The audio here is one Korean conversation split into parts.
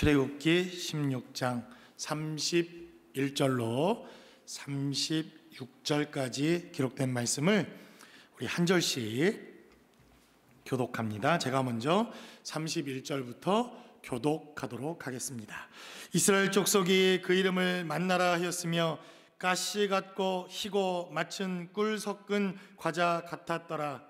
출애굽기 16장 31절로 36절까지 기록된 말씀을 우리 한 절씩 교독합니다. 제가 먼저 31절부터 교독하도록 하겠습니다. 이스라엘 족속이 그 이름을 만나라 하였으며 가시 같고 희고 맡은 꿀 섞은 과자 같았더라.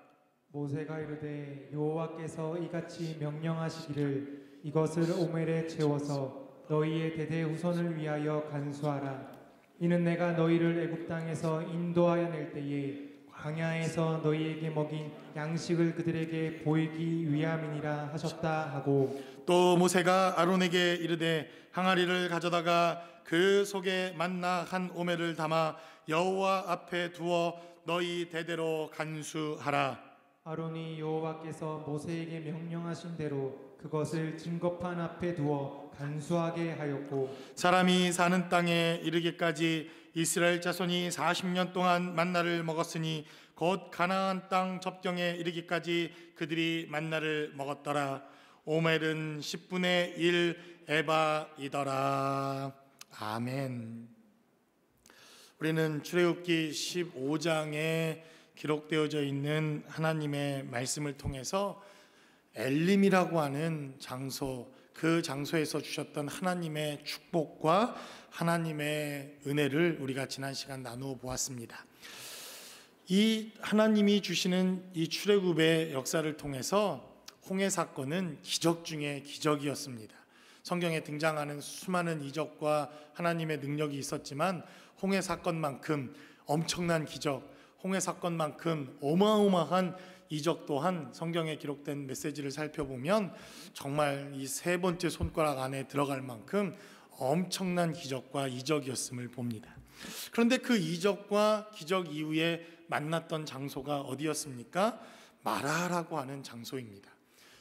모세가 이르되 여호와께서 이같이 명령하시기를 이것을 오멜에 채워서 너희의 대대 후손을 위하여 간수하라. 이는 내가 너희를 애굽 땅에서 인도하여 낼 때에 광야에서 너희에게 먹인 양식을 그들에게 보이기 위함이니라 하셨다 하고, 또 모세가 아론에게 이르되 항아리를 가져다가 그 속에 만나 한 오멜을 담아 여호와 앞에 두어 너희 대대로 간수하라. 아론이 여호와께서 모세에게 명령하신 대로 그것을 증거판 앞에 두어 간수하게 하였고, 사람이 사는 땅에 이르기까지 이스라엘 자손이 40년 동안 만나를 먹었으니 곧 가나안 땅 접경에 이르기까지 그들이 만나를 먹었더라. 오멜은 10분의 1 에바이더라. 아멘. 우리는 출애굽기 15장에 기록되어져 있는 하나님의 말씀을 통해서 엘림이라고 하는 장소, 그 장소에서 주셨던 하나님의 축복과 하나님의 은혜를 우리가 지난 시간 나누어 보았습니다. 이 하나님이 주시는 이 출애굽의 역사를 통해서 홍해 사건은 기적 중에 기적이었습니다. 성경에 등장하는 수많은 이적과 하나님의 능력이 있었지만 홍해 사건만큼 엄청난 기적, 홍해 사건만큼 어마어마한 이적 또한 성경에 기록된 메시지를 살펴보면 정말 이 세 번째 손가락 안에 들어갈 만큼 엄청난 기적과 이적이었음을 봅니다. 그런데 그 이적과 기적 이후에 만났던 장소가 어디였습니까? 마라라고 하는 장소입니다.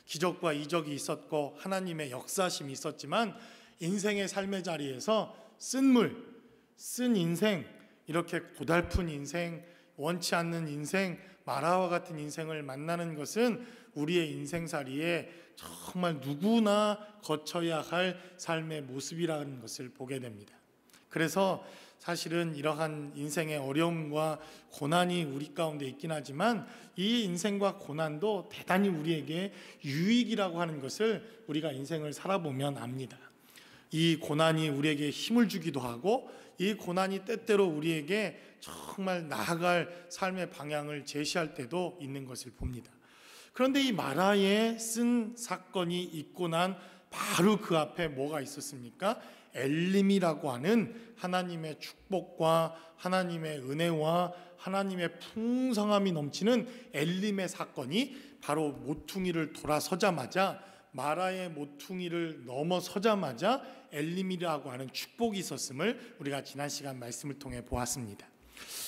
기적과 이적이 있었고 하나님의 역사심이 있었지만 인생의 삶의 자리에서 쓴 인생, 이렇게 고달픈 인생, 원치 않는 인생, 마라와 같은 인생을 만나는 것은 우리의 인생살이에 정말 누구나 거쳐야 할 삶의 모습이라는 것을 보게 됩니다. 그래서 사실은 이러한 인생의 어려움과 고난이 우리 가운데 있긴 하지만 이 인생과 고난도 대단히 우리에게 유익이라고 하는 것을 우리가 인생을 살아보면 압니다. 이 고난이 우리에게 힘을 주기도 하고 이 고난이 때때로 우리에게 정말 나아갈 삶의 방향을 제시할 때도 있는 것을 봅니다. 그런데 이 마라에 쓴 사건이 있고 난 바로 그 앞에 뭐가 있었습니까? 엘림이라고 하는 하나님의 축복과 하나님의 은혜와 하나님의 풍성함이 넘치는 엘림의 사건이 바로 모퉁이를 돌아서자마자, 마라의 모퉁이를 넘어서자마자 엘림이라고 하는 축복이 있었음을 우리가 지난 시간 말씀을 통해 보았습니다.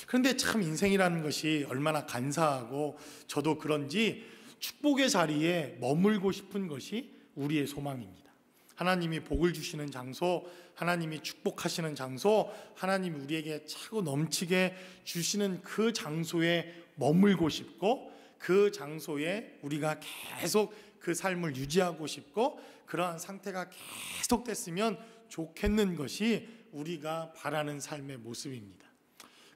그런데 참 인생이라는 것이 얼마나 간사하고 저도 그런지 축복의 자리에 머물고 싶은 것이 우리의 소망입니다. 하나님이 복을 주시는 장소, 하나님이 축복하시는 장소, 하나님이 우리에게 차고 넘치게 주시는 그 장소에 머물고 싶고 그 장소에 우리가 계속 그 삶을 유지하고 싶고 그러한 상태가 계속됐으면 좋겠는 것이 우리가 바라는 삶의 모습입니다.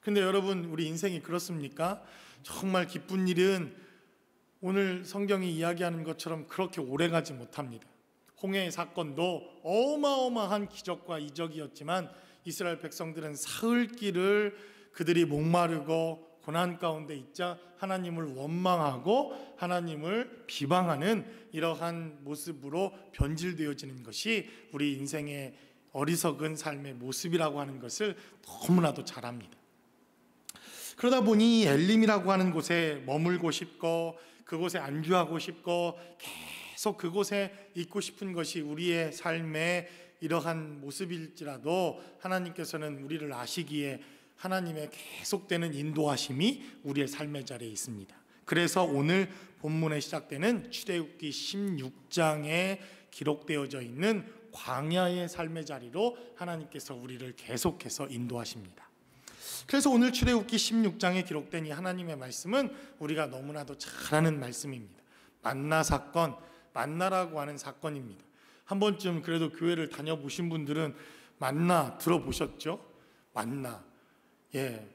근데 여러분, 우리 인생이 그렇습니까? 정말 기쁜 일은 오늘 성경이 이야기하는 것처럼 그렇게 오래가지 못합니다. 홍해의 사건도 어마어마한 기적과 이적이었지만 이스라엘 백성들은 사흘길을 그들이 목마르고 고난 가운데 있자 하나님을 원망하고 하나님을 비방하는 이러한 모습으로 변질되어지는 것이 우리 인생의 어리석은 삶의 모습이라고 하는 것을 너무나도 잘 압니다. 그러다 보니 엘림이라고 하는 곳에 머물고 싶고 그곳에 안주하고 싶고 계속 그곳에 있고 싶은 것이 우리의 삶의 이러한 모습일지라도 하나님께서는 우리를 아시기에 하나님의 계속되는 인도하심이 우리의 삶의 자리에 있습니다. 그래서 오늘 본문에 시작되는 출애굽기 16장에 기록되어져 있는 광야의 삶의 자리로 하나님께서 우리를 계속해서 인도하십니다. 그래서 오늘 출애굽기 16장에 기록된 이 하나님의 말씀은 우리가 너무나도 잘 아는 말씀입니다. 만나 사건, 만나라고 하는 사건입니다. 한 번쯤 그래도 교회를 다녀보신 분들은 만나 들어보셨죠? 만나. 예.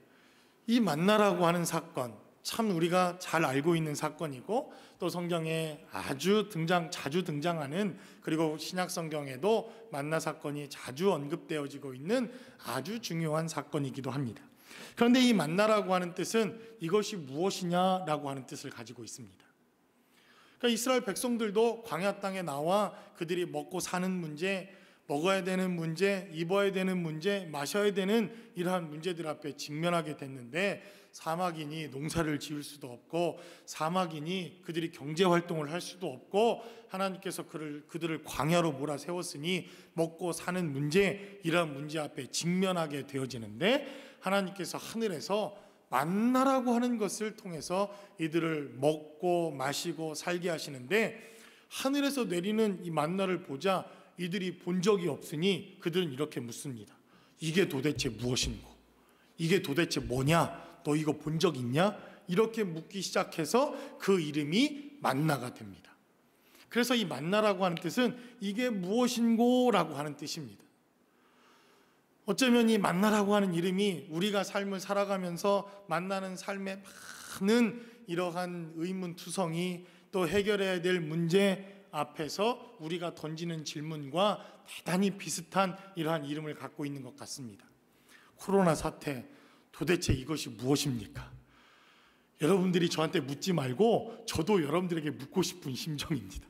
이 만나라고 하는 사건, 참 우리가 잘 알고 있는 사건이고, 또 성경에 자주 등장하는, 그리고 신약 성경에도 만나 사건이 자주 언급되어지고 있는 아주 중요한 사건이기도 합니다. 그런데 이 만나라고 하는 뜻은 이것이 무엇이냐라고 하는 뜻을 가지고 있습니다. 그러니까 이스라엘 백성들도 광야 땅에 나와 그들이 먹고 사는 문제, 먹어야 되는 문제, 입어야 되는 문제, 마셔야 되는 이러한 문제들 앞에 직면하게 됐는데, 사막이니 농사를 지을 수도 없고, 사막이니 그들이 경제활동을 할 수도 없고, 하나님께서 그들을 광야로 몰아세웠으니 먹고 사는 문제, 이러한 문제 앞에 직면하게 되어지는데, 하나님께서 하늘에서 만나라고 하는 것을 통해서 이들을 먹고 마시고 살게 하시는데, 하늘에서 내리는 이 만나를 보자 이들이 본 적이 없으니 그들은 이렇게 묻습니다. 이게 도대체 무엇인고? 이게 도대체 뭐냐? 너 이거 본 적 있냐? 이렇게 묻기 시작해서 그 이름이 만나가 됩니다. 그래서 이 만나라고 하는 뜻은 이게 무엇인고? 라고 하는 뜻입니다. 어쩌면 이 만나라고 하는 이름이 우리가 삶을 살아가면서 만나는 삶에 많은 이러한 의문투성이, 또 해결해야 될 문제 앞에서 우리가 던지는 질문과 대단히 비슷한 이러한 이름을 갖고 있는 것 같습니다. 코로나 사태, 도대체 이것이 무엇입니까? 여러분들이 저한테 묻지 말고 저도 여러분들에게 묻고 싶은 심정입니다.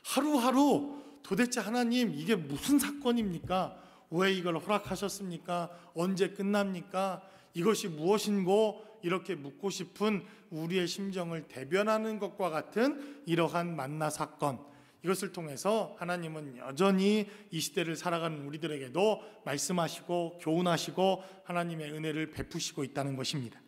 하루하루 도대체 하나님 이게 무슨 사건입니까? 왜 이걸 허락하셨습니까? 언제 끝납니까? 이것이 무엇인고? 이렇게 묻고 싶은 우리의 심정을 대변하는 것과 같은 이러한 만나 사건, 이것을 통해서 하나님은 여전히 이 시대를 살아가는 우리들에게도 말씀하시고 교훈하시고 하나님의 은혜를 베푸시고 있다는 것입니다.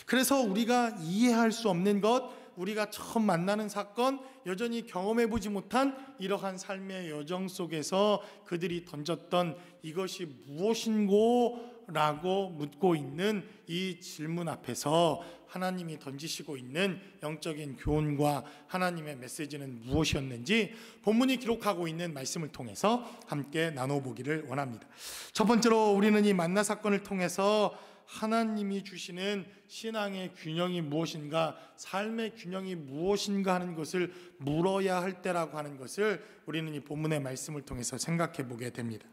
그래서 우리가 이해할 수 없는 것, 우리가 처음 만나는 사건, 여전히 경험해보지 못한 이러한 삶의 여정 속에서 그들이 던졌던 이것이 무엇인고? 라고 묻고 있는 이 질문 앞에서 하나님이 던지시고 있는 영적인 교훈과 하나님의 메시지는 무엇이었는지 본문이 기록하고 있는 말씀을 통해서 함께 나눠보기를 원합니다. 첫 번째로 우리는 이 만나 사건을 통해서 하나님이 주시는 신앙의 균형이 무엇인가, 삶의 균형이 무엇인가 하는 것을 물어야 할 때라고 하는 것을 우리는 이 본문의 말씀을 통해서 생각해 보게 됩니다.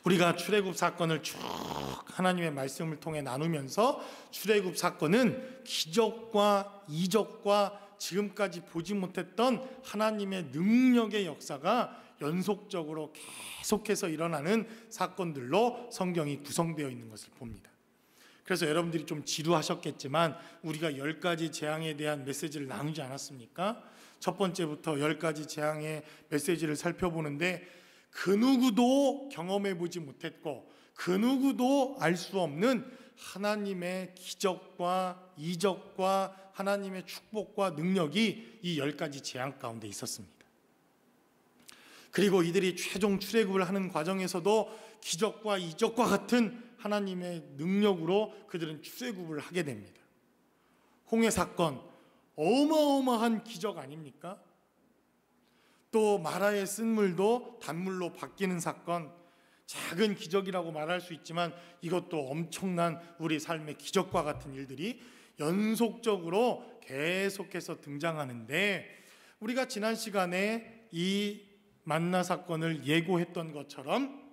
우리가 출애굽 사건을 쭉 하나님의 말씀을 통해 나누면서 출애굽 사건은 기적과 이적과 지금까지 보지 못했던 하나님의 능력의 역사가 연속적으로 계속해서 일어나는 사건들로 성경이 구성되어 있는 것을 봅니다. 그래서 여러분들이 좀 지루하셨겠지만 우리가 10가지 재앙에 대한 메시지를 나누지 않았습니까? 첫 번째부터 10가지 재앙의 메시지를 살펴보는데, 그 누구도 경험해보지 못했고 그 누구도 알 수 없는 하나님의 기적과 이적과 하나님의 축복과 능력이 이 10가지 재앙 가운데 있었습니다. 그리고 이들이 최종 출애굽을 하는 과정에서도 기적과 이적과 같은 하나님의 능력으로 그들은 출애굽을 하게 됩니다. 홍해 사건, 어마어마한 기적 아닙니까? 또 마라의 쓴물도 단물로 바뀌는 사건, 작은 기적이라고 말할 수 있지만 이것도 엄청난 우리 삶의 기적과 같은 일들이 연속적으로 계속해서 등장하는데, 우리가 지난 시간에 이 만나 사건을 예고했던 것처럼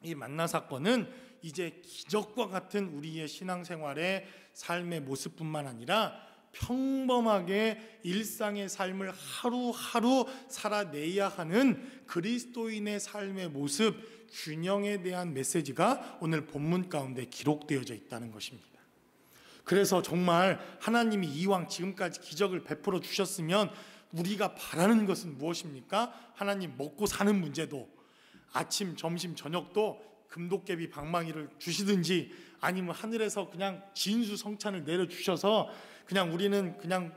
이 만나 사건은 이제 기적과 같은 우리의 신앙생활의 삶의 모습뿐만 아니라 평범하게 일상의 삶을 하루하루 살아내야 하는 그리스도인의 삶의 모습, 균형에 대한 메시지가 오늘 본문 가운데 기록되어져 있다는 것입니다. 그래서 정말 하나님이 이왕 지금까지 기적을 베풀어 주셨으면 우리가 바라는 것은 무엇입니까? 하나님 먹고 사는 문제도, 아침, 점심, 저녁도 금도깨비 방망이를 주시든지, 아니면 하늘에서 그냥 진수성찬을 내려주셔서 그냥 우리는 그냥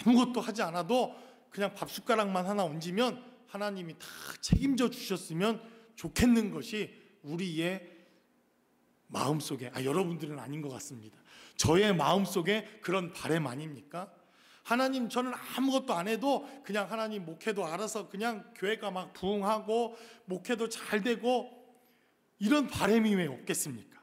아무것도 하지 않아도 그냥 밥숟가락만 하나 얹으면 하나님이 다 책임져 주셨으면 좋겠는 것이 우리의 마음속에, 여러분들은 아닌 것 같습니다. 저의 마음속에 그런 바람 아닙니까? 하나님, 저는 아무것도 안 해도 그냥 하나님 목회도 알아서 그냥 교회가 막 부흥하고 목회도 잘 되고 이런 바람이 왜 없겠습니까?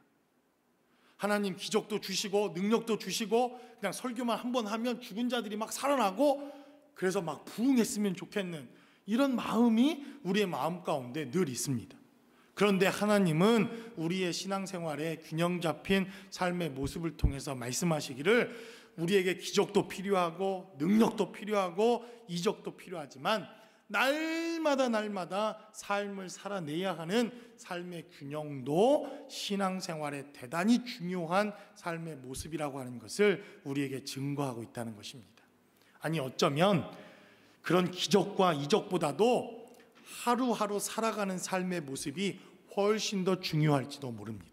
하나님 기적도 주시고 능력도 주시고 그냥 설교만 한번 하면 죽은 자들이 막 살아나고 그래서 막 부흥했으면 좋겠는 이런 마음이 우리의 마음 가운데 늘 있습니다. 그런데 하나님은 우리의 신앙생활에 균형 잡힌 삶의 모습을 통해서 말씀하시기를 우리에게 기적도 필요하고 능력도 필요하고 이적도 필요하지만 날마다 삶을 살아내야 하는 삶의 균형도 신앙생활에 대단히 중요한 삶의 모습이라고 하는 것을 우리에게 증거하고 있다는 것입니다. 아니 어쩌면 그런 기적과 이적보다도 하루하루 살아가는 삶의 모습이 훨씬 더 중요할지도 모릅니다.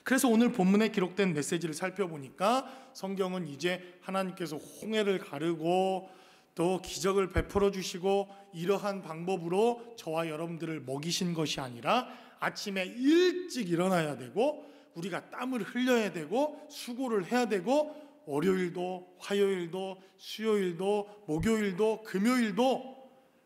그래서 오늘 본문에 기록된 메시지를 살펴보니까 성경은 이제 하나님께서 홍해를 가르고 또 기적을 베풀어 주시고 이러한 방법으로 저와 여러분들을 먹이신 것이 아니라 아침에 일찍 일어나야 되고 우리가 땀을 흘려야 되고 수고를 해야 되고 월요일도 화요일도 수요일도 목요일도 금요일도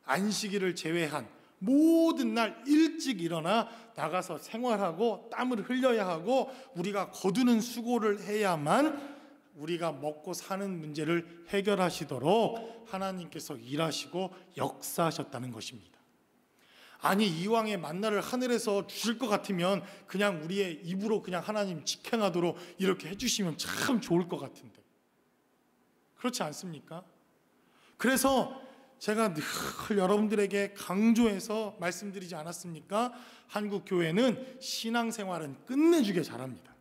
안식일을 제외한 모든 날 일찍 일어나 나가서 생활하고 땀을 흘려야 하고 우리가 거두는 수고를 해야만 우리가 먹고 사는 문제를 해결하시도록 하나님께서 일하시고 역사하셨다는 것입니다. 아니 이왕에 만나를 하늘에서 주실 것 같으면 그냥 우리의 입으로 그냥 하나님 직행하도록 이렇게 해주시면 참 좋을 것 같은데 그렇지 않습니까? 그래서 제가 늘 여러분들에게 강조해서 말씀드리지 않았습니까? 한국 교회는 신앙생활은 끝내주게 잘합니다.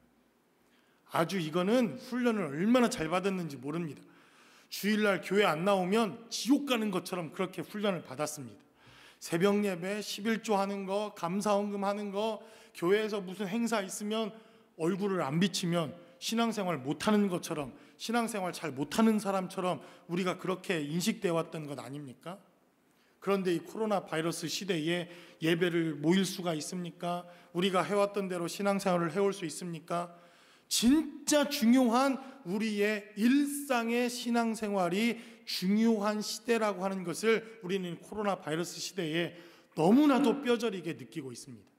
아주 이거는 훈련을 얼마나 잘 받았는지 모릅니다. 주일날 교회 안 나오면 지옥 가는 것처럼 그렇게 훈련을 받았습니다. 새벽 예배, 11조 하는 거, 감사헌금 하는 거, 교회에서 무슨 행사 있으면 얼굴을 안 비치면 신앙생활 못하는 것처럼 신앙생활 잘 못하는 사람처럼 우리가 그렇게 인식되어 왔던 것 아닙니까? 그런데 이 코로나 바이러스 시대에 예배를 모일 수가 있습니까? 우리가 해왔던 대로 신앙생활을 해올 수 있습니까? 진짜 중요한 우리의 일상의 신앙생활이 중요한 시대라고 하는 것을 우리는 코로나 바이러스 시대에 너무나도 뼈저리게 느끼고 있습니다.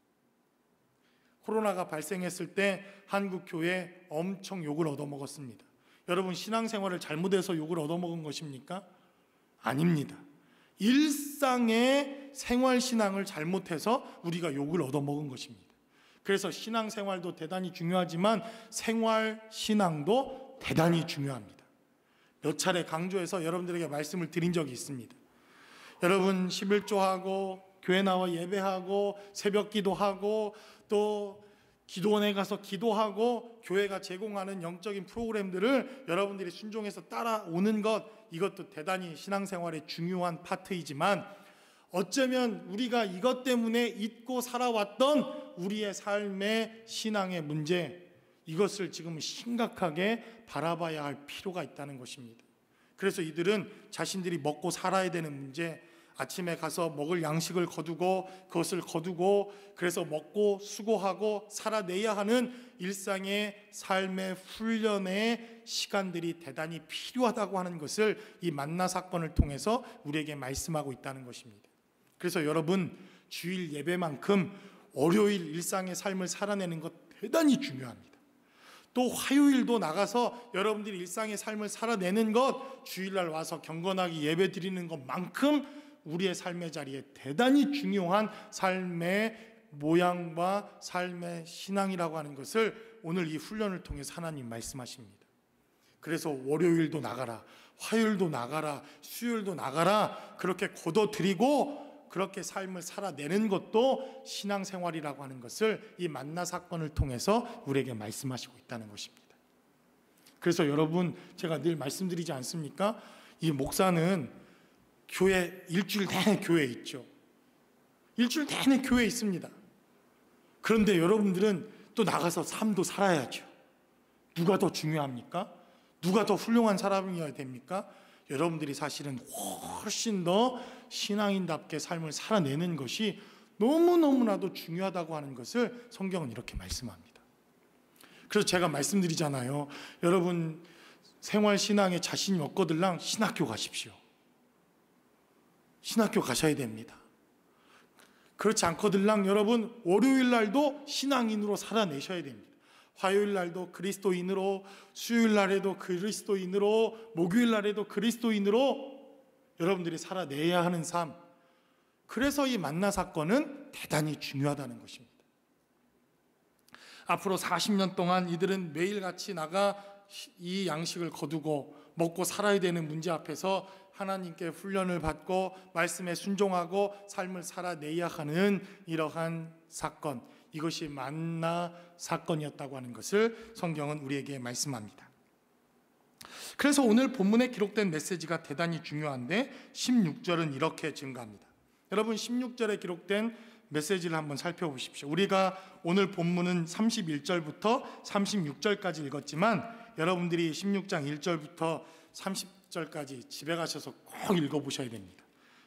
코로나가 발생했을 때 한국 교회 엄청 욕을 얻어먹었습니다. 여러분 신앙생활을 잘못해서 욕을 얻어먹은 것입니까? 아닙니다. 일상의 생활신앙을 잘못해서 우리가 욕을 얻어먹은 것입니다. 그래서 신앙생활도 대단히 중요하지만 생활신앙도 대단히 중요합니다. 몇 차례 강조해서 여러분들에게 말씀을 드린 적이 있습니다. 여러분 11조하고 교회 나와 예배하고 새벽 기도하고 또 기도원에 가서 기도하고 교회가 제공하는 영적인 프로그램들을 여러분들이 순종해서 따라오는 것 이것도 대단히 신앙생활의 중요한 파트이지만 어쩌면 우리가 이것 때문에 잊고 살아왔던 우리의 삶의 신앙의 문제 이것을 지금 심각하게 바라봐야 할 필요가 있다는 것입니다. 그래서 이들은 자신들이 먹고 살아야 되는 문제 아침에 가서 먹을 양식을 거두고 그것을 거두고 그래서 먹고 수고하고 살아내야 하는 일상의 삶의 훈련의 시간들이 대단히 필요하다고 하는 것을 이 만나 사건을 통해서 우리에게 말씀하고 있다는 것입니다. 그래서 여러분 주일 예배만큼 월요일 일상의 삶을 살아내는 것 대단히 중요합니다. 또 화요일도 나가서 여러분들이 일상의 삶을 살아내는 것 주일날 와서 경건하게 예배 드리는 것만큼 우리의 삶의 자리에 대단히 중요한 삶의 모양과 삶의 신앙이라고 하는 것을 오늘 이 훈련을 통해서 하나님 말씀하십니다. 그래서 월요일도 나가라, 화요일도 나가라, 수요일도 나가라 그렇게 거둬들이고 그렇게 삶을 살아내는 것도 신앙생활이라고 하는 것을 이 만나 사건을 통해서 우리에게 말씀하시고 있다는 것입니다. 그래서 여러분 제가 늘 말씀드리지 않습니까? 이 목사는 교회 일주일 내내 교회에 있죠. 일주일 내내 교회에 있습니다. 그런데 여러분들은 또 나가서 삶도 살아야죠. 누가 더 중요합니까? 누가 더 훌륭한 사람이어야 됩니까? 여러분들이 사실은 훨씬 더 신앙인답게 삶을 살아내는 것이 너무너무나도 중요하다고 하는 것을 성경은 이렇게 말씀합니다. 그래서 제가 말씀드리잖아요. 여러분 생활신앙에 자신이 없거들랑 신학교 가십시오. 신학교 가셔야 됩니다. 그렇지 않거들랑 여러분 월요일 날도 신앙인으로 살아내셔야 됩니다. 화요일 날도 그리스도인으로, 수요일 날에도 그리스도인으로, 목요일 날에도 그리스도인으로 여러분들이 살아내야 하는 삶. 그래서 이 만나 사건은 대단히 중요하다는 것입니다. 앞으로 40년 동안 이들은 매일같이 나가 이 양식을 거두고 먹고 살아야 되는 문제 앞에서 하나님께 훈련을 받고 말씀에 순종하고 삶을 살아내야 하는 이러한 사건, 이것이 만나 사건이었다고 하는 것을 성경은 우리에게 말씀합니다. 그래서 오늘 본문에 기록된 메시지가 대단히 중요한데 16절은 이렇게 증가합니다. 여러분 16절에 기록된 메시지를 한번 살펴보십시오. 우리가 오늘 본문은 31절부터 36절까지 읽었지만 여러분들이 16장 1절부터 30절까지 집에 가셔서 꼭 읽어보셔야 됩니다.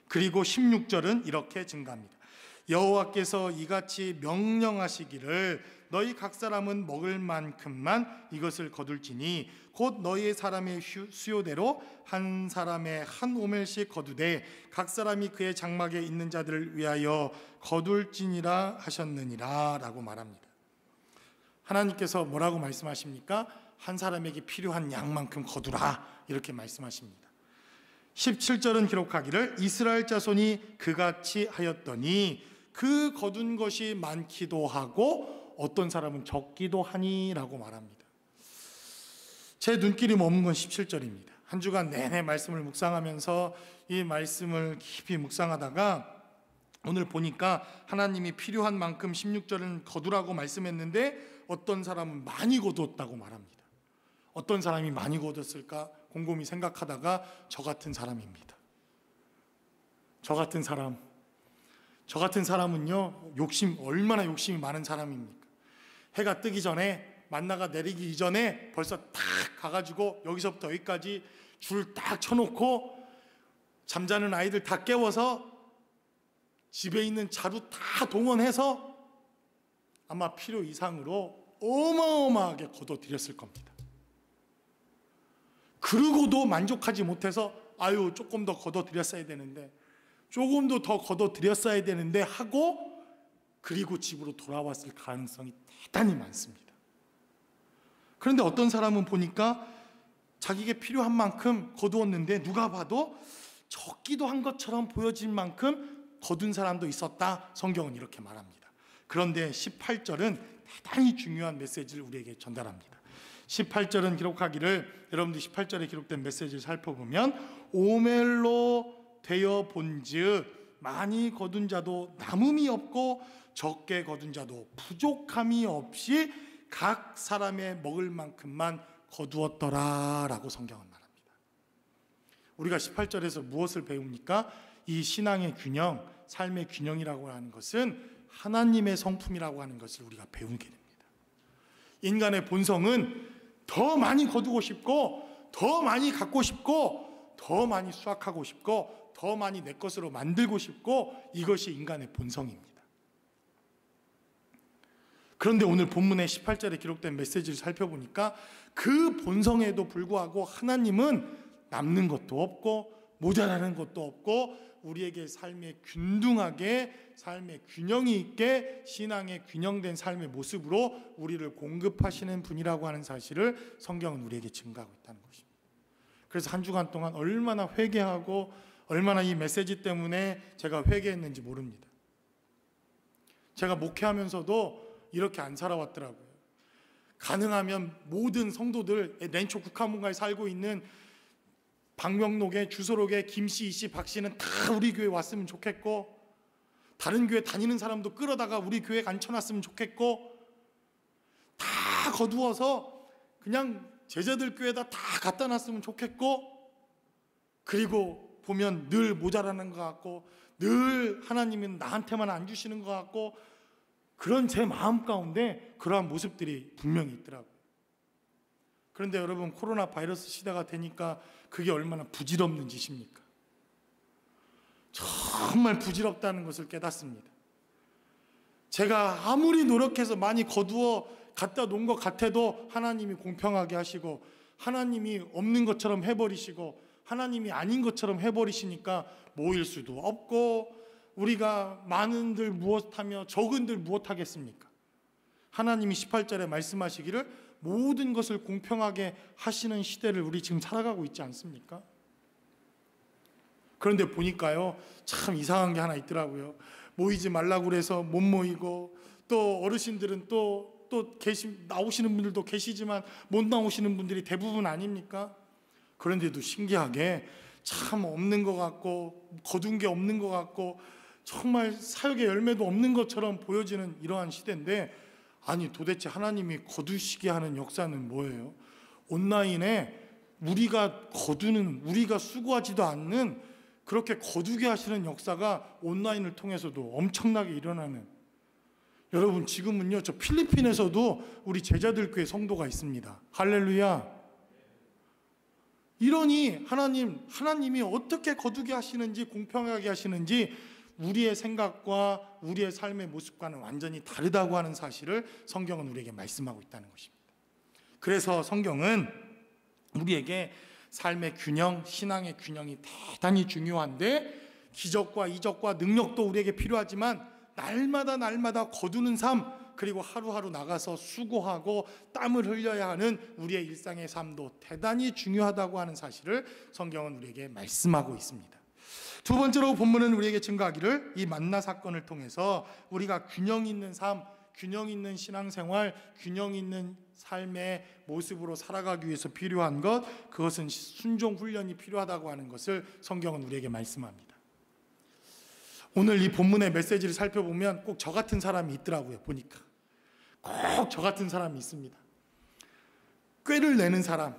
그리고 16절은 이렇게 증가합니다. 여호와께서 이같이 명령하시기를 너희 각 사람은 먹을 만큼만 이것을 거둘지니 곧 너희의 사람의 수요대로 한 사람의 한 오멜씩 거두되 각 사람이 그의 장막에 있는 자들을 위하여 거둘지니라 하셨느니라 라고 말합니다. 하나님께서 뭐라고 말씀하십니까? 한 사람에게 필요한 양만큼 거두라 이렇게 말씀하십니다. 17절은 기록하기를 이스라엘 자손이 그같이 하였더니 그 거둔 것이 많기도 하고 어떤 사람은 적기도 하니 라고 말합니다. 제 눈길이 머문 건 17절입니다. 한 주간 내내 말씀을 묵상하면서 이 말씀을 깊이 묵상하다가 오늘 보니까 하나님이 필요한 만큼 16절은 거두라고 말씀했는데 어떤 사람은 많이 거두었다고 말합니다. 어떤 사람이 많이 거뒀을까 곰곰이 생각하다가 저 같은 사람입니다. 저 같은 사람은요, 얼마나 욕심이 많은 사람입니까? 해가 뜨기 전에, 만나가 내리기 이전에 벌써 탁 가가지고 여기서부터 여기까지 줄 딱 쳐놓고 잠자는 아이들 다 깨워서 집에 있는 자루 다 동원해서 아마 필요 이상으로 어마어마하게 거둬들였을 겁니다. 그러고도 만족하지 못해서 아유 조금 더 거둬들였어야 되는데 조금도 더 거둬들였어야 되는데 하고 그리고 집으로 돌아왔을 가능성이 대단히 많습니다. 그런데 어떤 사람은 보니까 자기에게 필요한 만큼 거두었는데 누가 봐도 적기도 한 것처럼 보여질 만큼 거둔 사람도 있었다. 성경은 이렇게 말합니다. 그런데 18절은 대단히 중요한 메시지를 우리에게 전달합니다. 18절은 기록하기를 여러분들 18절에 기록된 메시지를 살펴보면 오멜로 되어 본즉 많이 거둔 자도 남음이 없고 적게 거둔 자도 부족함이 없이 각 사람의 먹을 만큼만 거두었더라 라고 성경은 말합니다. 우리가 18절에서 무엇을 배웁니까? 이 신앙의 균형, 삶의 균형이라고 하는 것은 하나님의 성품이라고 하는 것을 우리가 배우게 됩니다. 인간의 본성은 더 많이 거두고 싶고 더 많이 갖고 싶고 더 많이 수확하고 싶고 더 많이 내 것으로 만들고 싶고 이것이 인간의 본성입니다. 그런데 오늘 본문의 18절에 기록된 메시지를 살펴보니까 그 본성에도 불구하고 하나님은 남는 것도 없고 모자라는 것도 없고 우리에게 삶의 균등하게 삶의 균형이 있게 신앙의 균형된 삶의 모습으로 우리를 공급하시는 분이라고 하는 사실을 성경은 우리에게 증거하고 있다는 것입니다. 그래서 한 주간 동안 얼마나 회개하고 얼마나 이 메시지 때문에 제가 회개했는지 모릅니다. 제가 목회하면서도 이렇게 안 살아왔더라고요. 가능하면 모든 성도들 렌초 국화문가에 살고 있는 방명록에 주소록에 김씨, 이씨, 박씨는 다 우리 교회 왔으면 좋겠고 다른 교회 다니는 사람도 끌어다가 우리 교회에 앉혀놨으면 좋겠고 다 거두어서 그냥 제자들 교회에다 다 갖다 놨으면 좋겠고 그리고 보면 늘 모자라는 것 같고 늘 하나님은 나한테만 안 주시는 것 같고 그런 제 마음 가운데 그러한 모습들이 분명히 있더라고요. 그런데 여러분 코로나 바이러스 시대가 되니까 그게 얼마나 부질없는 짓입니까? 정말 부질없다는 것을 깨닫습니다. 제가 아무리 노력해서 많이 거두어 갖다 놓은 것 같아도 하나님이 공평하게 하시고 하나님이 없는 것처럼 해버리시고 하나님이 아닌 것처럼 해버리시니까 모일 수도 없고 우리가 많은들 무엇하며 적은들 무엇하겠습니까? 하나님이 18절에 말씀하시기를 모든 것을 공평하게 하시는 시대를 우리 지금 살아가고 있지 않습니까? 그런데 보니까요, 참 이상한 게 하나 있더라고요. 모이지 말라고 그래서 못 모이고, 또 어르신들은 또 나오시는 분들도 계시지만 못 나오시는 분들이 대부분 아닙니까? 그런데도 신기하게 참 없는 것 같고 거둔 게 없는 것 같고 정말 사역의 열매도 없는 것처럼 보여지는 이러한 시대인데, 아니 도대체 하나님이 거두시게 하는 역사는 뭐예요? 온라인에 우리가 거두는, 우리가 수고하지도 않는 그렇게 거두게 하시는 역사가 온라인을 통해서도 엄청나게 일어나는, 여러분 지금은요 저 필리핀에서도 우리 제자들 교회 성도가 있습니다. 할렐루야. 이러니 하나님이 어떻게 거두게 하시는지, 공평하게 하시는지 우리의 생각과 우리의 삶의 모습과는 완전히 다르다고 하는 사실을 성경은 우리에게 말씀하고 있다는 것입니다. 그래서 성경은 우리에게 삶의 균형, 신앙의 균형이 대단히 중요한데, 기적과 이적과 능력도 우리에게 필요하지만 날마다 거두는 삶, 그리고 하루하루 나가서 수고하고 땀을 흘려야 하는 우리의 일상의 삶도 대단히 중요하다고 하는 사실을 성경은 우리에게 말씀하고 있습니다. 두 번째로 본문은 우리에게 증거하기를 이 만나 사건을 통해서 우리가 균형 있는 삶, 균형 있는 신앙생활, 균형 있는 삶의 모습으로 살아가기 위해서 필요한 것, 그것은 순종 훈련이 필요하다고 하는 것을 성경은 우리에게 말씀합니다. 오늘 이 본문의 메시지를 살펴보면 꼭 저 같은 사람이 있더라고요. 보니까 꼭 저 같은 사람이 있습니다. 꾀를 내는 사람.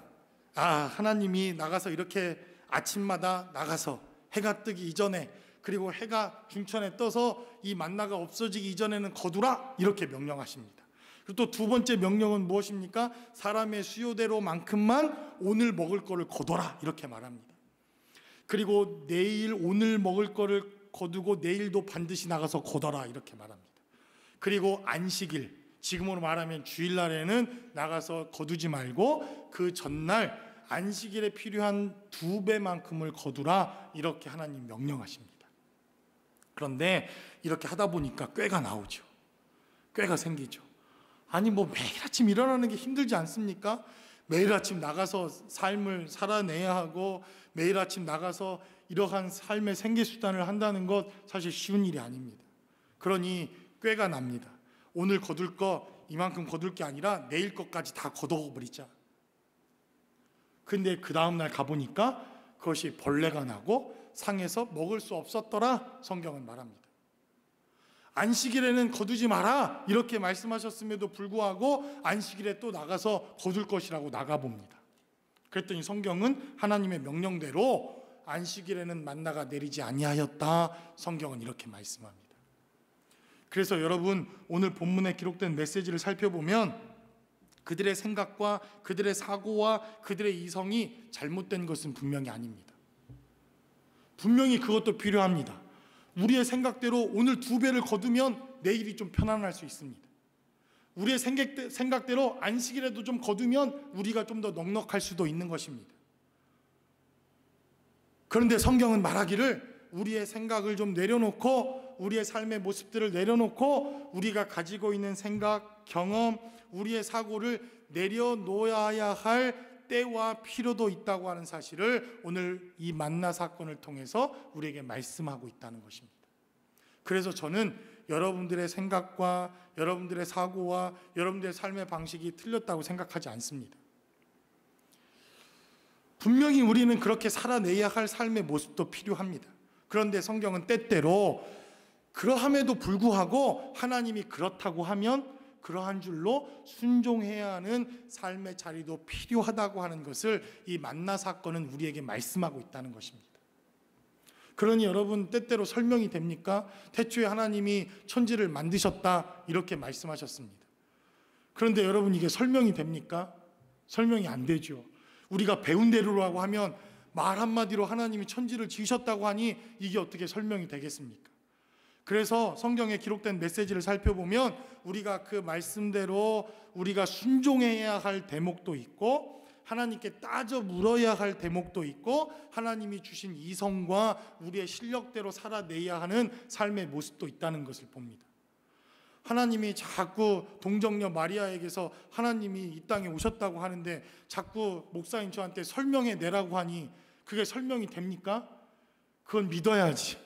하나님이 나가서 이렇게 아침마다 나가서 해가 뜨기 이전에, 그리고 해가 중천에 떠서 이 만나가 없어지기 이전에는 거두라, 이렇게 명령하십니다. 그리고 또 두 번째 명령은 무엇입니까? 사람의 수요대로만큼만 오늘 먹을 거를 거둬라, 이렇게 말합니다. 그리고 내일 오늘 먹을 거를 거두고 내일도 반드시 나가서 거둬라, 이렇게 말합니다. 그리고 안식일, 지금으로 말하면 주일날에는 나가서 거두지 말고 그 전날 안식일에 필요한 2배만큼을 거두라, 이렇게 하나님 명령하십니다. 그런데 이렇게 하다 보니까 꾀가 나오죠. 꾀가 생기죠. 아니 매일 아침 일어나는 게 힘들지 않습니까? 매일 아침 나가서 삶을 살아내야 하고 매일 아침 나가서 이러한 삶의 생계수단을 한다는 것 사실 쉬운 일이 아닙니다. 그러니 꾀가 납니다. 오늘 거둘 거 이만큼 거둘 게 아니라 내일 것까지 다 거둬버리자. 근데 그 다음날 가보니까 그것이 벌레가 나고 상해서 먹을 수 없었더라, 성경은 말합니다. 안식일에는 거두지 마라, 이렇게 말씀하셨음에도 불구하고 안식일에 또 나가서 거둘 것이라고 나가봅니다. 그랬더니 성경은 하나님의 명령대로 안식일에는 만나가 내리지 아니하였다, 성경은 이렇게 말씀합니다. 그래서 여러분, 오늘 본문에 기록된 메시지를 살펴보면 그들의 생각과 그들의 사고와 그들의 이성이 잘못된 것은 분명히 아닙니다. 분명히 그것도 필요합니다. 우리의 생각대로 오늘 2배를 거두면 내일이 좀 편안할 수 있습니다. 우리의 생각대로 안식일에도 좀 거두면 우리가 좀 더 넉넉할 수도 있는 것입니다. 그런데 성경은 말하기를 우리의 생각을 좀 내려놓고 우리의 삶의 모습들을 내려놓고 우리가 가지고 있는 생각, 경험, 우리의 사고를 내려놓아야 할 때와 필요도 있다고 하는 사실을 오늘 이 만나 사건을 통해서 우리에게 말씀하고 있다는 것입니다. 그래서 저는 여러분들의 생각과 여러분들의 사고와 여러분들의 삶의 방식이 틀렸다고 생각하지 않습니다. 분명히 우리는 그렇게 살아내야 할 삶의 모습도 필요합니다. 그런데 성경은 때때로 그러함에도 불구하고 하나님이 그렇다고 하면 그러한 줄로 순종해야 하는 삶의 자리도 필요하다고 하는 것을 이 만나 사건은 우리에게 말씀하고 있다는 것입니다. 그러니 여러분, 때때로 설명이 됩니까? 태초에 하나님이 천지를 만드셨다, 이렇게 말씀하셨습니다. 그런데 여러분, 이게 설명이 됩니까? 설명이 안 되죠. 우리가 배운 대로라고 하면 말 한마디로 하나님이 천지를 지으셨다고 하니 이게 어떻게 설명이 되겠습니까? 그래서 성경에 기록된 메시지를 살펴보면 우리가 그 말씀대로 우리가 순종해야 할 대목도 있고 하나님께 따져 물어야 할 대목도 있고 하나님이 주신 이성과 우리의 실력대로 살아내야 하는 삶의 모습도 있다는 것을 봅니다. 하나님이 자꾸 동정녀 마리아에게서 하나님이 이 땅에 오셨다고 하는데 자꾸 목사님 저한테 설명해 내라고 하니 그게 설명이 됩니까? 그건 믿어야지.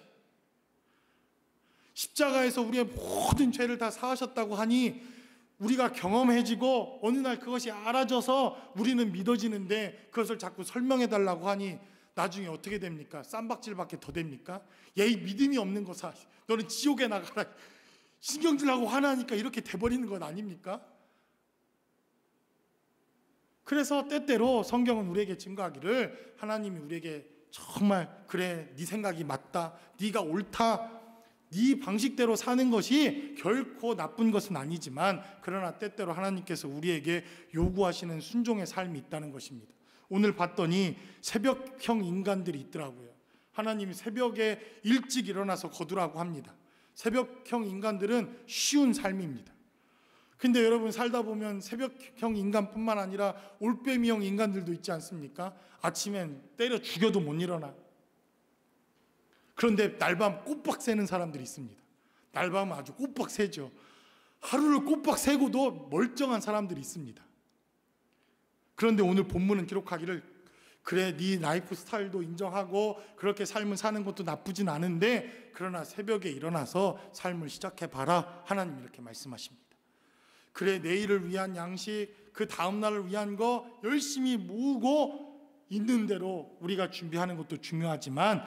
십자가에서 우리의 모든 죄를 다 사하셨다고 하니 우리가 경험해지고 어느 날 그것이 알아져서 우리는 믿어지는데 그것을 자꾸 설명해 달라고 하니 나중에 어떻게 됩니까? 쌈박질밖에 더 됩니까? 얘 믿음이 없는 거사, 너는 지옥에 나가라, 신경질하고 화나니까 이렇게 돼버리는 것 아닙니까? 그래서 때때로 성경은 우리에게 증거하기를 하나님이 우리에게 정말 그래 네 생각이 맞다, 네가 옳다, 네 방식대로 사는 것이 결코 나쁜 것은 아니지만 그러나 때때로 하나님께서 우리에게 요구하시는 순종의 삶이 있다는 것입니다. 오늘 봤더니 새벽형 인간들이 있더라고요. 하나님이 새벽에 일찍 일어나서 거두라고 합니다. 새벽형 인간들은 쉬운 삶입니다. 근데 여러분 살다 보면 새벽형 인간뿐만 아니라 올빼미형 인간들도 있지 않습니까? 아침엔 때려 죽여도 못 일어나. 그런데 날밤 꼬박 새는 사람들이 있습니다. 날밤은 아주 꼬박 새죠. 하루를 꼬박 새고도 멀쩡한 사람들이 있습니다. 그런데 오늘 본문은 기록하기를 그래 네 라이프 스타일도 인정하고 그렇게 삶을 사는 것도 나쁘진 않은데 그러나 새벽에 일어나서 삶을 시작해봐라, 하나님 이렇게 말씀하십니다. 그래 내일을 위한 양식, 그 다음날을 위한 거 열심히 모으고 있는 대로 우리가 준비하는 것도 중요하지만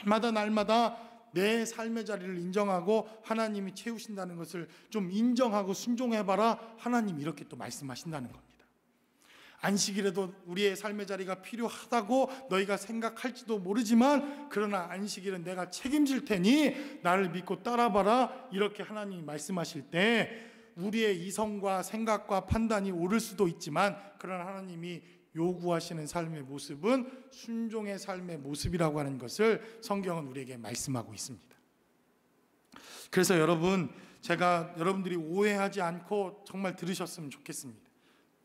날마다 내 삶의 자리를 인정하고 하나님이 채우신다는 것을 좀 인정하고 순종해봐라, 하나님 이렇게 또 말씀하신다는 겁니다. 안식일에도 우리의 삶의 자리가 필요하다고 너희가 생각할지도 모르지만 그러나 안식일은 내가 책임질 테니 나를 믿고 따라봐라, 이렇게 하나님이 말씀하실 때 우리의 이성과 생각과 판단이 옳을 수도 있지만 그러나 하나님이 요구하시는 삶의 모습은 순종의 삶의 모습이라고 하는 것을 성경은 우리에게 말씀하고 있습니다. 그래서 여러분, 제가 여러분들이 오해하지 않고 정말 들으셨으면 좋겠습니다.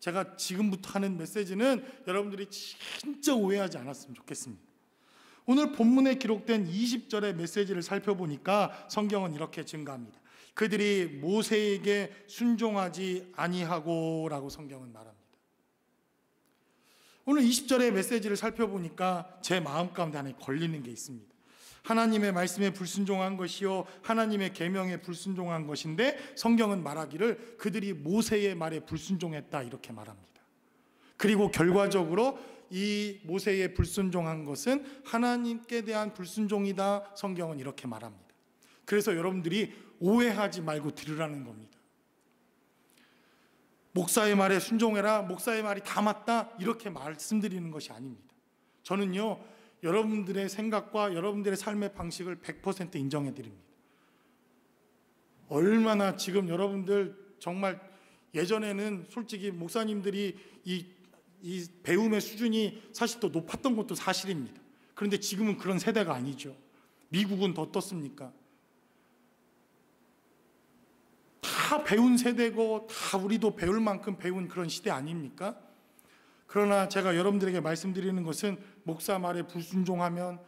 제가 지금부터 하는 메시지는 여러분들이 진짜 오해하지 않았으면 좋겠습니다. 오늘 본문에 기록된 20절의 메시지를 살펴보니까 성경은 이렇게 증가합니다. 그들이 모세에게 순종하지 아니하고 라고 성경은 말합니다. 오늘 20절의 메시지를 살펴보니까 제 마음 가운데 하나 걸리는 게 있습니다. 하나님의 말씀에 불순종한 것이요 하나님의 계명에 불순종한 것인데 성경은 말하기를 그들이 모세의 말에 불순종했다 이렇게 말합니다. 그리고 결과적으로 이 모세의 불순종한 것은 하나님께 대한 불순종이다, 성경은 이렇게 말합니다. 그래서 여러분들이 오해하지 말고 들으라는 겁니다. 목사의 말에 순종해라, 목사의 말이 다 맞다, 이렇게 말씀드리는 것이 아닙니다. 저는요 여러분들의 생각과 여러분들의 삶의 방식을 100% 인정해 드립니다. 얼마나 지금 여러분들 정말 예전에는 솔직히 목사님들이 이 배움의 수준이 사실 더 높았던 것도 사실입니다. 그런데 지금은 그런 세대가 아니죠. 미국은 더 떴습니까? 다 배운 세대고 다 우리도 배울 만큼 배운 그런 시대 아닙니까? 그러나 제가 여러분들에게 말씀드리는 것은 목사 말에 불순종하면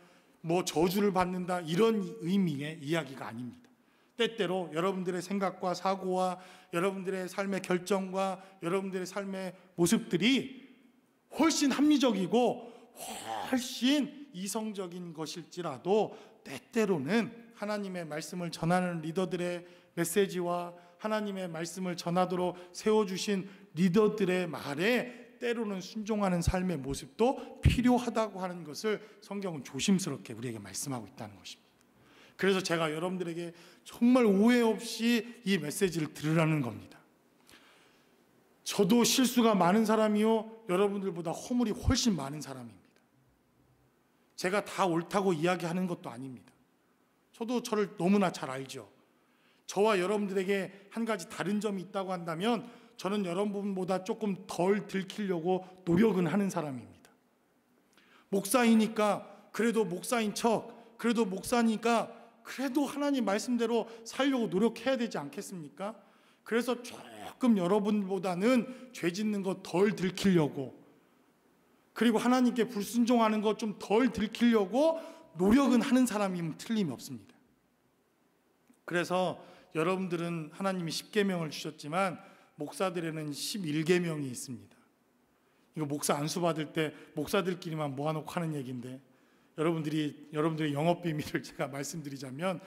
뭐 저주를 받는다 이런 의미의 이야기가 아닙니다. 때때로 여러분들의 생각과 사고와 여러분들의 삶의 결정과 여러분들의 삶의 모습들이 훨씬 합리적이고 훨씬 이성적인 것일지라도 때때로는 하나님의 말씀을 전하는 리더들의 메시지와 하나님의 말씀을 전하도록 세워주신 리더들의 말에 때로는 순종하는 삶의 모습도 필요하다고 하는 것을 성경은 조심스럽게 우리에게 말씀하고 있다는 것입니다. 그래서 제가 여러분들에게 정말 오해 없이 이 메시지를 들으라는 겁니다. 저도 실수가 많은 사람이요 여러분들보다 허물이 훨씬 많은 사람입니다. 제가 다 옳다고 이야기하는 것도 아닙니다. 저도 저를 너무나 잘 알죠. 저와 여러분들에게 한 가지 다른 점이 있다고 한다면 저는 여러분보다 조금 덜 들키려고 노력은 하는 사람입니다. 목사이니까 그래도 목사인 척, 그래도 목사니까 그래도 하나님 말씀대로 살려고 노력해야 되지 않겠습니까? 그래서 조금 여러분보다는 죄 짓는 거 덜 들키려고, 그리고 하나님께 불순종하는 것 좀 덜 들키려고 노력은 하는 사람이면 틀림이 없습니다. 그래서 여러분들은 하나님이 10계명을 주셨지만 목사들에는 11계명이 있습니다. 이거 목사 안수 받을 때 목사들끼리만 모아놓고 하는 얘기인데 여러분들의 영업 비밀을 제가 말씀드리자면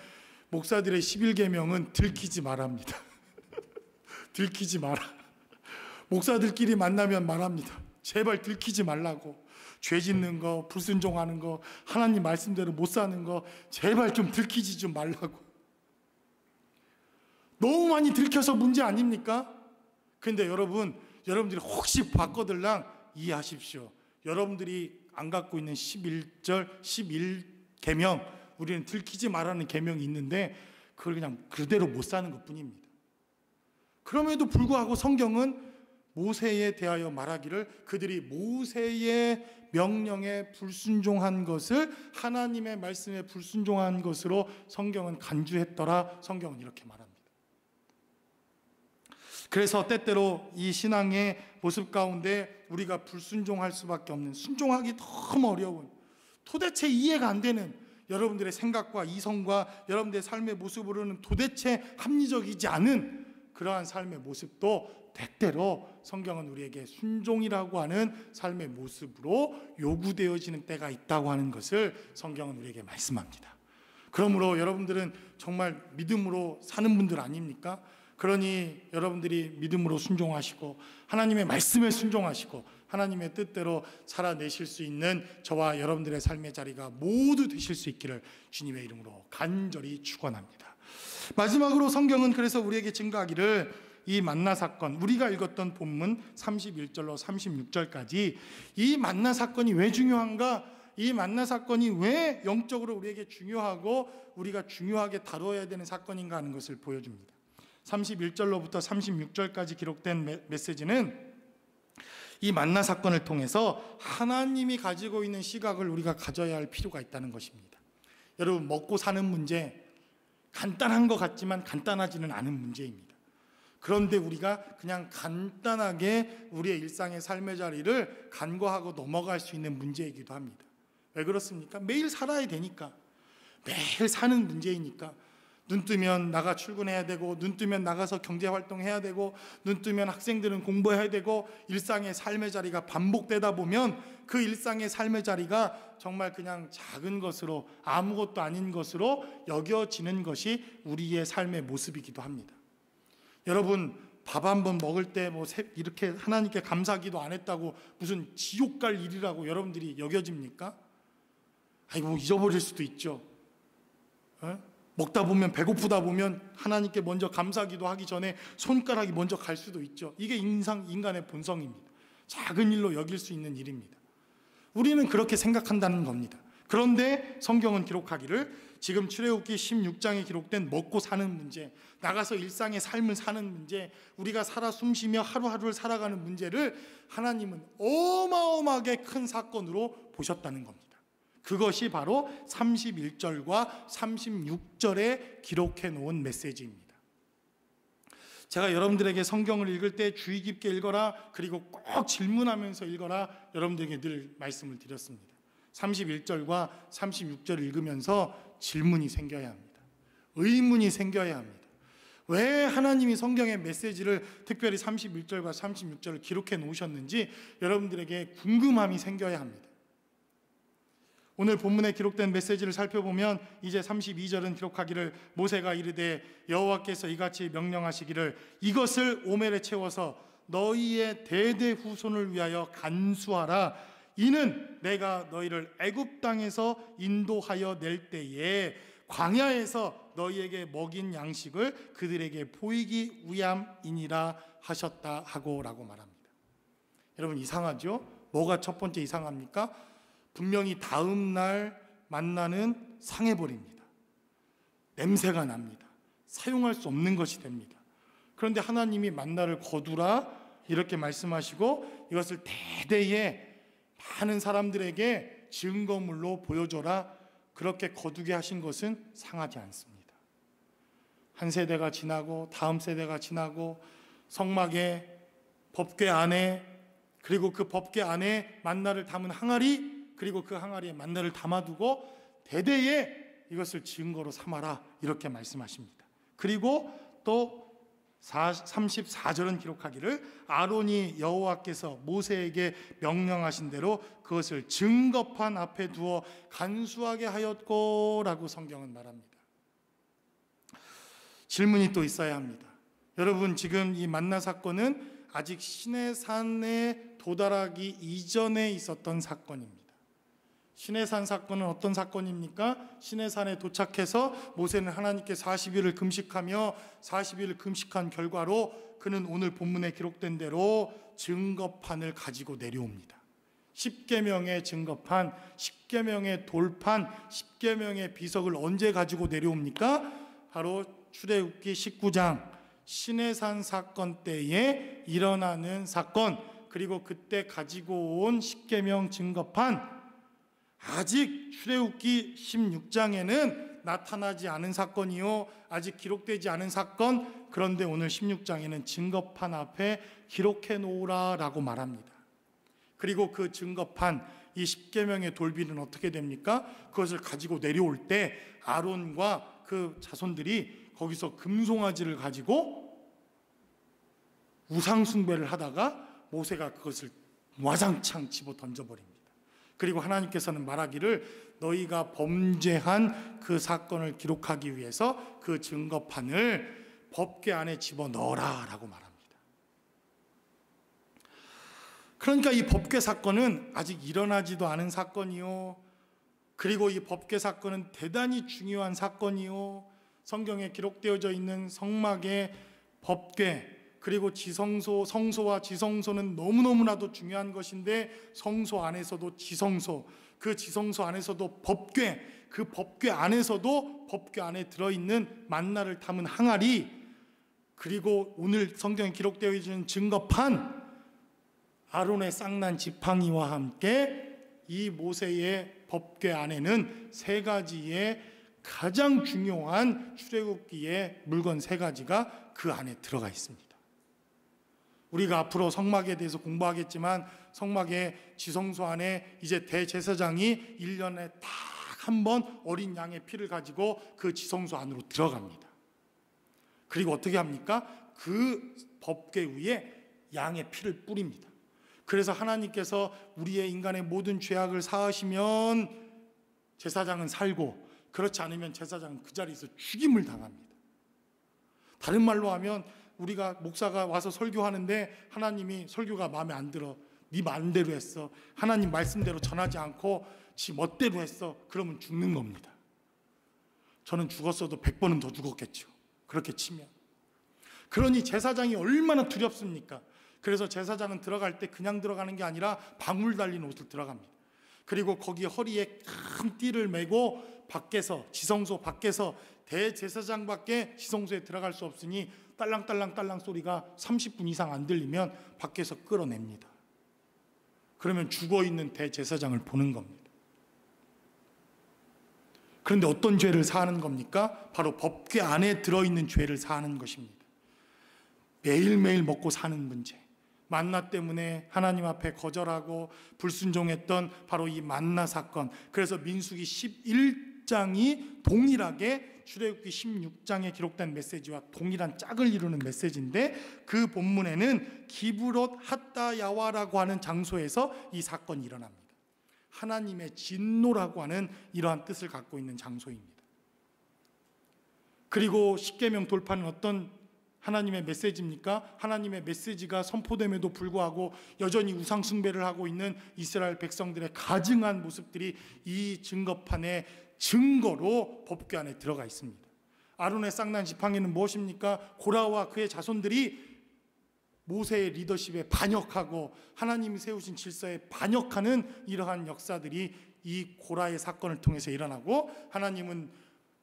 목사들의 11계명은 들키지 말합니다. 들키지 마라. 목사들끼리 만나면 말합니다. 제발 들키지 말라고. 죄 짓는 거, 불순종하는 거, 하나님 말씀대로 못 사는 거 제발 좀 들키지 좀 말라고. 너무 많이 들켜서 문제 아닙니까? 근데 여러분들이 혹시 바꿔들랑 이해하십시오. 여러분들이 안 갖고 있는 11절, 11계명, 우리는 들키지 말라는 계명이 있는데 그걸 그냥 그대로 못 사는 것 뿐입니다. 그럼에도 불구하고 성경은 모세에 대하여 말하기를 그들이 모세의 명령에 불순종한 것을 하나님의 말씀에 불순종한 것으로 성경은 간주했더라. 성경은 이렇게 말합니다. 그래서 때때로 이 신앙의 모습 가운데 우리가 불순종할 수밖에 없는, 순종하기 너무 어려운, 도대체 이해가 안 되는 여러분들의 생각과 이성과 여러분들의 삶의 모습으로는 도대체 합리적이지 않은 그러한 삶의 모습도 때때로 성경은 우리에게 순종이라고 하는 삶의 모습으로 요구되어지는 때가 있다고 하는 것을 성경은 우리에게 말씀합니다. 그러므로 여러분들은 정말 믿음으로 사는 분들 아닙니까? 그러니 여러분들이 믿음으로 순종하시고 하나님의 말씀에 순종하시고 하나님의 뜻대로 살아내실 수 있는 저와 여러분들의 삶의 자리가 모두 되실 수 있기를 주님의 이름으로 간절히 축원합니다. 마지막으로 성경은 그래서 우리에게 증거하기를 이 만나 사건, 우리가 읽었던 본문 31절로 36절까지 이 만나 사건이 왜 중요한가? 이 만나 사건이 왜 영적으로 우리에게 중요하고 우리가 중요하게 다뤄야 되는 사건인가 하는 것을 보여줍니다. 31절로부터 36절까지 기록된 메시지는 이 만나 사건을 통해서 하나님이 가지고 있는 시각을 우리가 가져야 할 필요가 있다는 것입니다. 여러분, 먹고 사는 문제 간단한 것 같지만 간단하지는 않은 문제입니다. 그런데 우리가 그냥 간단하게 우리의 일상의 삶의 자리를 간과하고 넘어갈 수 있는 문제이기도 합니다. 왜 그렇습니까? 매일 살아야 되니까, 매일 사는 문제이니까. 눈 뜨면 나가 출근해야 되고, 눈 뜨면 나가서 경제활동해야 되고, 눈 뜨면 학생들은 공부해야 되고, 일상의 삶의 자리가 반복되다 보면 그 일상의 삶의 자리가 정말 그냥 작은 것으로, 아무것도 아닌 것으로 여겨지는 것이 우리의 삶의 모습이기도 합니다. 여러분, 밥 한 번 먹을 때 뭐 이렇게 하나님께 감사기도 안 했다고 무슨 지옥 갈 일이라고 여러분들이 여겨집니까? 아이고, 잊어버릴 수도 있죠. 먹다 보면, 배고프다 보면 하나님께 먼저 감사기도 하기 전에 손가락이 먼저 갈 수도 있죠. 이게 인간의 본성입니다. 작은 일로 여길 수 있는 일입니다. 우리는 그렇게 생각한다는 겁니다. 그런데 성경은 기록하기를 지금 출애굽기 16장에 기록된 먹고 사는 문제, 나가서 일상의 삶을 사는 문제, 우리가 살아 숨쉬며 하루하루를 살아가는 문제를 하나님은 어마어마하게 큰 사건으로 보셨다는 겁니다. 그것이 바로 31절과 36절에 기록해 놓은 메시지입니다. 제가 여러분들에게 성경을 읽을 때 주의 깊게 읽어라, 그리고 꼭 질문하면서 읽어라, 여러분들에게 늘 말씀을 드렸습니다. 31절과 36절을 읽으면서 질문이 생겨야 합니다. 의문이 생겨야 합니다. 왜 하나님이 성경의 메시지를 특별히 31절과 36절을 기록해 놓으셨는지 여러분들에게 궁금함이 생겨야 합니다. 오늘 본문에 기록된 메시지를 살펴보면 이제 32절은 기록하기를 모세가 이르되 여호와께서 이같이 명령하시기를 이것을 오멜에 채워서 너희의 대대 후손을 위하여 간수하라. 이는 내가 너희를 애굽 땅에서 인도하여 낼 때에 광야에서 너희에게 먹인 양식을 그들에게 보이기 위함이니라 하셨다 하고 라고 말합니다. 여러분, 이상하죠? 뭐가 첫 번째 이상합니까? 분명히 다음 날 만나는 상해버립니다. 냄새가 납니다. 사용할 수 없는 것이 됩니다. 그런데 하나님이 만나를 거두라 이렇게 말씀하시고 이것을 대대에 많은 사람들에게 증거물로 보여줘라 그렇게 거두게 하신 것은 상하지 않습니다. 한 세대가 지나고 다음 세대가 지나고 성막의 법궤 안에 그리고 그 법궤 안에 만나를 담은 항아리, 그리고 그 항아리에 만나를 담아두고 대대에 이것을 증거로 삼아라, 이렇게 말씀하십니다. 그리고 또 34절은 기록하기를 아론이 여호와께서 모세에게 명령하신 대로 그것을 증거판 앞에 두어 간수하게 하였고라고 성경은 말합니다. 질문이 또 있어야 합니다. 여러분, 지금 이 만나 사건은 아직 시내산에 도달하기 이전에 있었던 사건입니다. 시내산 사건은 어떤 사건입니까? 시내산에 도착해서 모세는 하나님께 40일을 금식하며 40일을 금식한 결과로 그는 오늘 본문에 기록된 대로 증거판을 가지고 내려옵니다. 10계명의 증거판, 10계명의 돌판, 10계명의 비석을 언제 가지고 내려옵니까? 바로 출애굽기 19장 시내산 사건 때에 일어나는 사건, 그리고 그때 가지고 온 10계명 증거판, 아직 출애굽기 16장에는 나타나지 않은 사건이요, 아직 기록되지 않은 사건, 그런데 오늘 16장에는 증거판 앞에 기록해 놓으라라고 말합니다. 그리고 그 증거판, 이 10계명의 돌비는 어떻게 됩니까? 그것을 가지고 내려올 때 아론과 그 자손들이 거기서 금송아지를 가지고 우상 숭배를 하다가 모세가 그것을 와장창 집어 던져버립니다. 그리고 하나님께서는 말하기를 너희가 범죄한 그 사건을 기록하기 위해서 그 증거판을 법궤 안에 집어넣어라 라고 말합니다. 그러니까 이 법궤 사건은 아직 일어나지도 않은 사건이요, 그리고 이 법궤 사건은 대단히 중요한 사건이요, 성경에 기록되어져 있는 성막의 법궤, 그리고 지성소, 성소와 지성소는 너무너무나도 중요한 것인데 성소 안에서도 지성소, 그 지성소 안에서도 법궤, 그 법궤 안에서도 법궤 안에 들어있는 만나를 담은 항아리, 그리고 오늘 성경에 기록되어 있는 증거판, 아론의 쌍난 지팡이와 함께 이 모세의 법궤 안에는 세 가지의 가장 중요한 출애굽기의 물건 세 가지가 그 안에 들어가 있습니다. 우리가 앞으로 성막에 대해서 공부하겠지만 성막의 지성소 안에 이제 대제사장이 1년에 딱 한 번 어린 양의 피를 가지고 그 지성소 안으로 들어갑니다. 그리고 어떻게 합니까? 그 법궤 위에 양의 피를 뿌립니다. 그래서 하나님께서 우리의 인간의 모든 죄악을 사하시면 제사장은 살고, 그렇지 않으면 제사장은 그 자리에서 죽임을 당합니다. 다른 말로 하면 우리가 목사가 와서 설교하는데 하나님이 설교가 마음에 안 들어, 네 마음대로 했어, 하나님 말씀대로 전하지 않고 지 멋대로 했어, 그러면 죽는 겁니다. 저는 죽었어도 100번은 더 죽었겠죠, 그렇게 치면. 그러니 제사장이 얼마나 두렵습니까? 그래서 제사장은 들어갈 때 그냥 들어가는 게 아니라 방울 달린 옷을 들어갑니다. 그리고 거기 허리에 큰 띠를 메고 밖에서, 지성소 밖에서, 대제사장밖에 지성소에 들어갈 수 없으니 딸랑딸랑 소리가 30분 이상 안 들리면 밖에서 끌어냅니다. 그러면 죽어있는 대제사장을 보는 겁니다. 그런데 어떤 죄를 사하는 겁니까? 바로 법궤 안에 들어있는 죄를 사하는 것입니다. 매일매일 먹고 사는 문제, 만나 때문에 하나님 앞에 거절하고 불순종했던 바로 이 만나 사건. 그래서 민수기 11장이 동일하게 출애굽기 16장에 기록된 메시지와 동일한 짝을 이루는 메시지인데, 그 본문에는 기브롯 핫다야와라고 하는 장소에서 이 사건이 일어납니다. 하나님의 진노라고 하는 이러한 뜻을 갖고 있는 장소입니다. 그리고 십계명 돌파는 어떤 하나님의 메시지입니까? 하나님의 메시지가 선포됨에도 불구하고 여전히 우상 숭배를 하고 있는 이스라엘 백성들의 가증한 모습들이 이 증거판의 증거로 법궤 안에 들어가 있습니다. 아론의 쌍난 지팡이는 무엇입니까? 고라와 그의 자손들이 모세의 리더십에 반역하고 하나님이 세우신 질서에 반역하는 이러한 역사들이 이 고라의 사건을 통해서 일어나고, 하나님은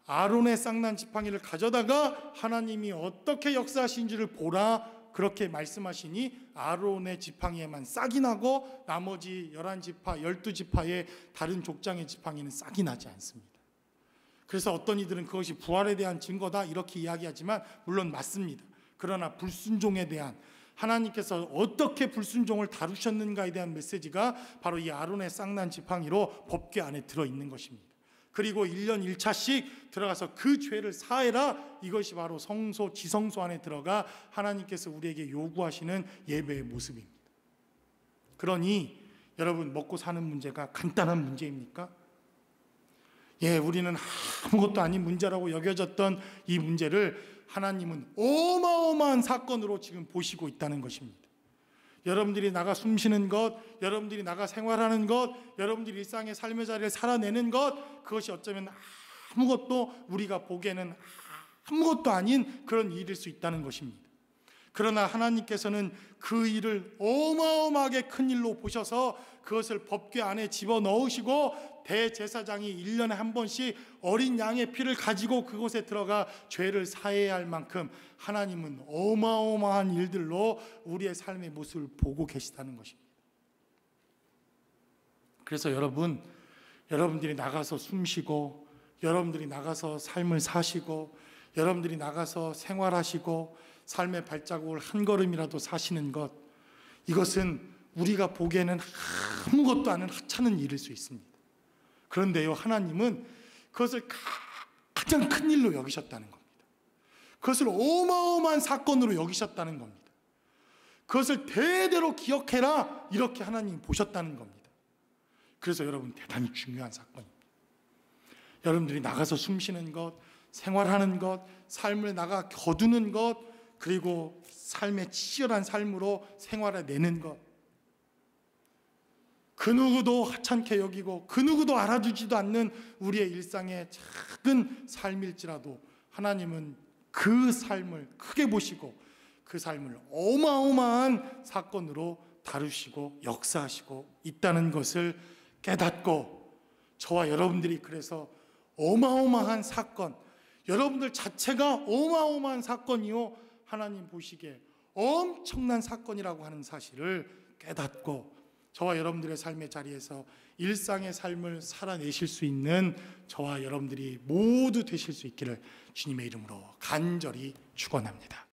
아론의 쌍난 지팡이를 가져다가 하나님이 어떻게 역사하신지를 보라, 그렇게 말씀하시니 아론의 지팡이에만 싹이 나고 나머지 11지파, 12지파의 다른 족장의 지팡이는 싹이 나지 않습니다. 그래서 어떤 이들은 그것이 부활에 대한 증거다 이렇게 이야기하지만 물론 맞습니다. 그러나 불순종에 대한, 하나님께서 어떻게 불순종을 다루셨는가에 대한 메시지가 바로 이 아론의 쌍난 지팡이로 법궤 안에 들어있는 것입니다. 그리고 1년 1차씩 들어가서 그 죄를 사해라, 이것이 바로 성소 지성소 안에 들어가 하나님께서 우리에게 요구하시는 예배의 모습입니다. 그러니 여러분, 먹고 사는 문제가 간단한 문제입니까? 우리는 아무것도 아닌 문제라고 여겨졌던 이 문제를 하나님은 어마어마한 사건으로 지금 보시고 있다는 것입니다. 여러분들이 나가 숨쉬는 것, 여러분들이 나가 생활하는 것, 여러분들이 일상의 삶의 자리를 살아내는 것, 그것이 어쩌면 아무것도, 우리가 보기에는 아무것도 아닌 그런 일일 수 있다는 것입니다. 그러나 하나님께서는 그 일을 어마어마하게 큰 일로 보셔서 그것을 법궤 안에 집어넣으시고, 대제사장이 1년에 한 번씩 어린 양의 피를 가지고 그곳에 들어가 죄를 사해야 할 만큼 하나님은 어마어마한 일들로 우리의 삶의 모습을 보고 계시다는 것입니다. 그래서 여러분들이 나가서 숨쉬고, 여러분들이 나가서 삶을 사시고, 여러분들이 나가서 생활하시고 삶의 발자국을 한 걸음이라도 사시는 것, 이것은 우리가 보기에는 아무것도 아닌 하찮은 일일 수 있습니다. 그런데요, 하나님은 그것을 가장 큰 일로 여기셨다는 겁니다. 그것을 어마어마한 사건으로 여기셨다는 겁니다. 그것을 대대로 기억해라, 이렇게 하나님이 보셨다는 겁니다. 그래서 여러분, 대단히 중요한 사건입니다. 여러분들이 나가서 숨쉬는 것, 생활하는 것, 삶을 나가 거두는 것, 그리고 삶의 치열한 삶으로 생활해내는 것, 그 누구도 하찮게 여기고 그 누구도 알아주지도 않는 우리의 일상의 작은 삶일지라도 하나님은 그 삶을 크게 보시고 그 삶을 어마어마한 사건으로 다루시고 역사하시고 있다는 것을 깨닫고, 저와 여러분들이 그래서 어마어마한 사건, 여러분들 자체가 어마어마한 사건이요, 하나님 보시기에 엄청난 사건이라고 하는 사실을 깨닫고, 저와 여러분들의 삶의 자리에서 일상의 삶을 살아내실 수 있는 저와 여러분들이 모두 되실 수 있기를 주님의 이름으로 간절히 축원합니다.